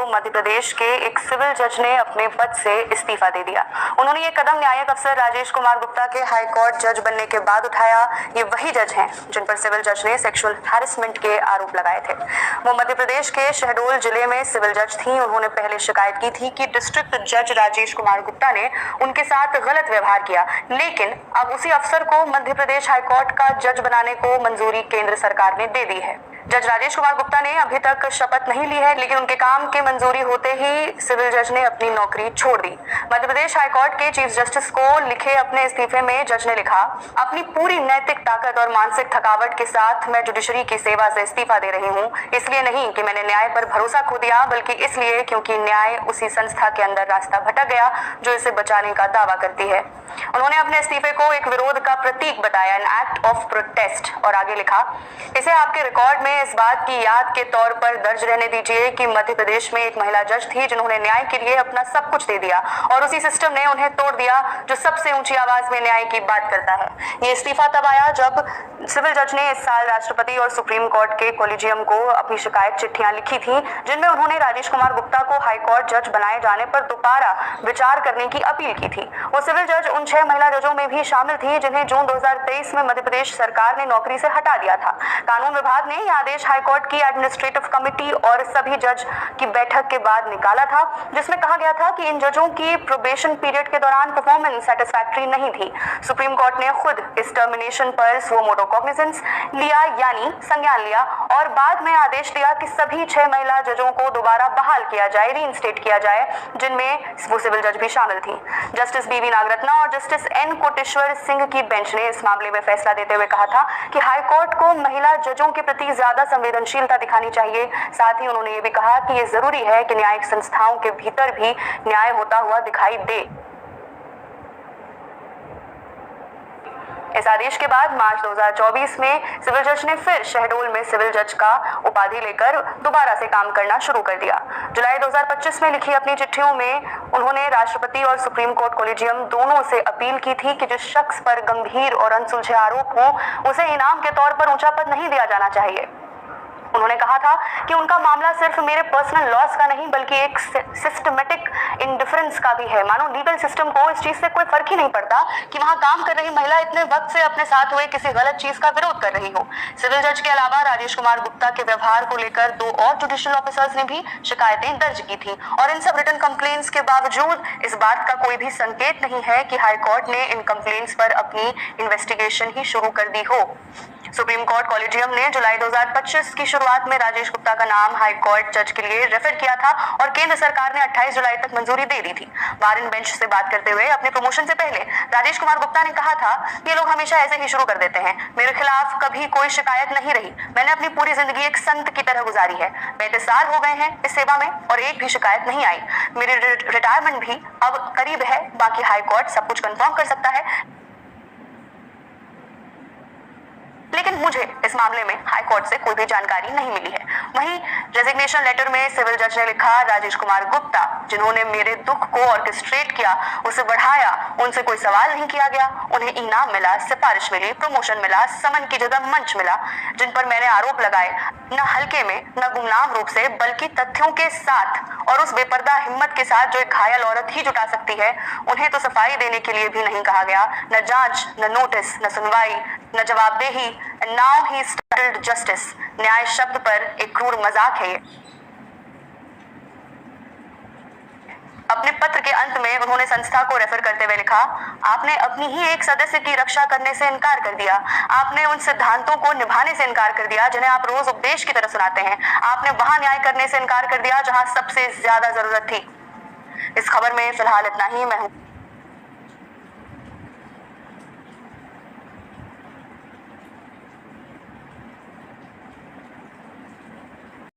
मध्य प्रदेश के एक सिविल जज ने अपने पद से इस्तीफा दे दिया। उन्होंने ये कदम न्यायिक अफसर राजेश कुमार गुप्ता के हाई कोर्ट जज बनने के बाद उठाया। ये वही जज हैं जिन पर सिविल जज ने सेक्सुअल हैरेसमेंट के आरोप लगाए थे। वो मध्य प्रदेश के शहडोल जिले में सिविल जज थी। उन्होंने पहले शिकायत की थी कि डिस्ट्रिक्ट जज राजेश कुमार गुप्ता ने उनके साथ गलत व्यवहार किया, लेकिन अब उसी अफसर को मध्य प्रदेश हाई कोर्ट का जज बनाने को मंजूरी केंद्र सरकार ने दे दी है। जज राजेश कुमार गुप्ता ने अभी तक शपथ नहीं ली है, लेकिन उनके काम की मंजूरी होते ही सिविल जज ने अपनी नौकरी छोड़ दी। मध्य प्रदेश हाई कोर्ट के चीफ जस्टिस को लिखे अपने इस्तीफे में जज ने लिखा, अपनी पूरी नैतिक ताकत और मानसिक थकावट के साथ मैं जुडिशरी की सेवा से इस्तीफा दे रही हूँ। इसलिए नहीं कि मैंने न्याय पर भरोसा खो दिया, बल्कि इसलिए क्योंकि न्याय उसी संस्था के अंदर रास्ता भटक गया जो इसे बचाने का दावा करती है। उन्होंने अपने इस्तीफे को एक विरोध का प्रतीक बताया, एन एक्ट ऑफ प्रोटेस्ट, और आगे लिखा, इसे आपके रिकॉर्ड में इस बात की याद के तौर पर दर्ज रहने दीजिए कि मध्य प्रदेश में एक महिला जज थी जिन्होंने न्याय के लिए अपना सब कुछ दे दिया और उसी सिस्टम ने उन्हें तोड़ दिया जो सबसे ऊंची आवाज में न्याय की बात करता है। ये इस्तीफा तब आया जब सिविल जज ने इस साल राष्ट्रपति और सुप्रीम कोर्ट के कॉलेजियम को अपनी शिकायत चिट्ठियां लिखी थी, जिनमें उन्होंने राजेश कुमार गुप्ता को हाई कोर्ट जज बनाए जाने पर दोबारा विचार करने की अपील की थी। वो सिविल जज उन 6 महिला जजों में भी शामिल थी जिन्हें जून 2023 में मध्य प्रदेश सरकार ने नौकरी से हटा दिया था। कानून विभाग ने यह आदेश हाई कोर्ट की एडमिनिस्ट्रेटिव कमेटी और सभी जज की बैठक के बाद निकाला था, जिसमें कहा गया था कि इन जजों की प्रोबेशन पीरियड के दौरान परफॉर्मेंस सेटिस्फैक्टरी नहीं थी। सुप्रीम कोर्ट ने खुद इस टर्मिनेशन पर सुओ मोटो कॉग्निजेंस लिया, यानी संज्ञान लिया, और बाद में आदेश दिया कि सभी 6 महिला जजों को दोबारा बहाल किया जाए, रीइंस्टेट किया जाए, जिनमें वो सिविल जज भी शामिल थी। जस्टिस बीवी नागरत्ना और जस्टिस एन कोटेश्वर सिंह की बेंच ने इस मामले में फैसला देते हुए कहा था कि हाई कोर्ट को महिला जजों के प्रति ज्यादा संवेदनशीलता दिखानी चाहिए। साथ ही उन्होंने ये भी कहा कि ये जरूरी है कि न्यायिक संस्थाओं के भीतर भी न्याय होता हुआ दिखाई दे। इस आदेश के बाद मार्च 2024 में सिविल जज ने फिर शहडोल में सिविल जज का उपाधि लेकर दोबारा से काम करना शुरू कर दिया। जुलाई 2025 में लिखी अपनी चिट्ठियों में उन्होंने राष्ट्रपति और सुप्रीम कोर्ट कॉलेजियम दोनों से अपील की थी कि जिस शख्स पर गंभीर और अनसुलझे आरोप हो उसे इनाम के तौर पर ऊंचा पद नहीं दिया जाना चाहिए। उन्होंने कहा था कि उनका मामला सिर्फ मेरे पर्सनल लॉस का नहीं बल्कि एक सिस्टमेटिक इंडिफरेंस का भी है। मानो लीगल सिस्टम को इस चीज से कोई फर्क ही नहीं पड़ता कि वहां काम कर रही महिला इतने वक्त से अपने साथ हुए किसी गलत चीज का विरोध कर रही हो। सिविल जज के अलावा राजेश कुमार गुप्ता के व्यवहार को लेकर 2 और जुडिशियल ऑफिसर्स ने भी शिकायतें दर्ज की थी, और इन सब रिटन कंप्लेंट्स के बावजूद इस बात का कोई भी संकेत नहीं है कि हाई कोर्ट ने इन कंप्लेंट्स पर अपनी इन्वेस्टिगेशन ही शुरू कर दी हो। सुप्रीम कोर्ट कॉलेजियम ने जुलाई 2025 की शुरुआत में राजेश गुप्ता का नाम हाई कोर्ट जज के लिए रेफर किया था और केंद्र सरकार ने 28 जुलाई तक मंजूरी दे दी थी। बार इन बेंच से बात करते हुए अपने प्रमोशन से पहले राजेश कुमार गुप्ता ने कहा था, ये लोग हमेशा ऐसे ही शुरू कर देते हैं, मेरे खिलाफ कभी कोई शिकायत नहीं रही, मैंने अपनी पूरी जिंदगी एक संत की तरह गुजारी है, 35 साल हो गए हैं इस सेवा में और एक भी शिकायत नहीं आई। मेरी रिटायरमेंट भी अब करीब है, बाकी हाई कोर्ट सब कुछ कंफर्म कर सकता है, लेकिन मुझे इस मामले में हाई कोर्ट से कोई भी जानकारी नहीं मिली है। वहीं रेजिग्नेशन लेटर में सिविल जज ने लिखा, राजेश कुमार गुप्ता जिन्होंने मेरे दुख को ऑर्केस्ट्रेट किया, उसे बढ़ाया, उनसे कोई सवाल नहीं किया गया, उन्हें इनाम मिला, सिफारिश मिली, प्रमोशन मिला, समन की जगह मंच मिला, जिन पर मैंने आरोप लगाए, न हल्के में न गुमनाम रूप से बल्कि तथ्यों के साथ और उस बेपर्दा हिम्मत के साथ जो एक घायल औरत ही जुटा सकती है, उन्हें तो सफाई देने के लिए भी नहीं कहा गया। न जांच, न नोटिस, न सुनवाई, न जवाबदेही। Now he started justice. न्याय शब्द पर एक क्रूर मजाक है। अपने पत्र के अंत में उन्होंने संस्था को रेफर करते हुए लिखा, आपने अपनी ही एक सदस्य की रक्षा करने से इनकार कर दिया, आपने उन सिद्धांतों को निभाने से इनकार कर दिया जिन्हें आप रोज उपदेश की तरह सुनाते हैं, आपने वहां न्याय करने से इनकार कर दिया जहां सबसे ज्यादा जरूरत थी। इस खबर में फिलहाल इतना ही। मैं हूं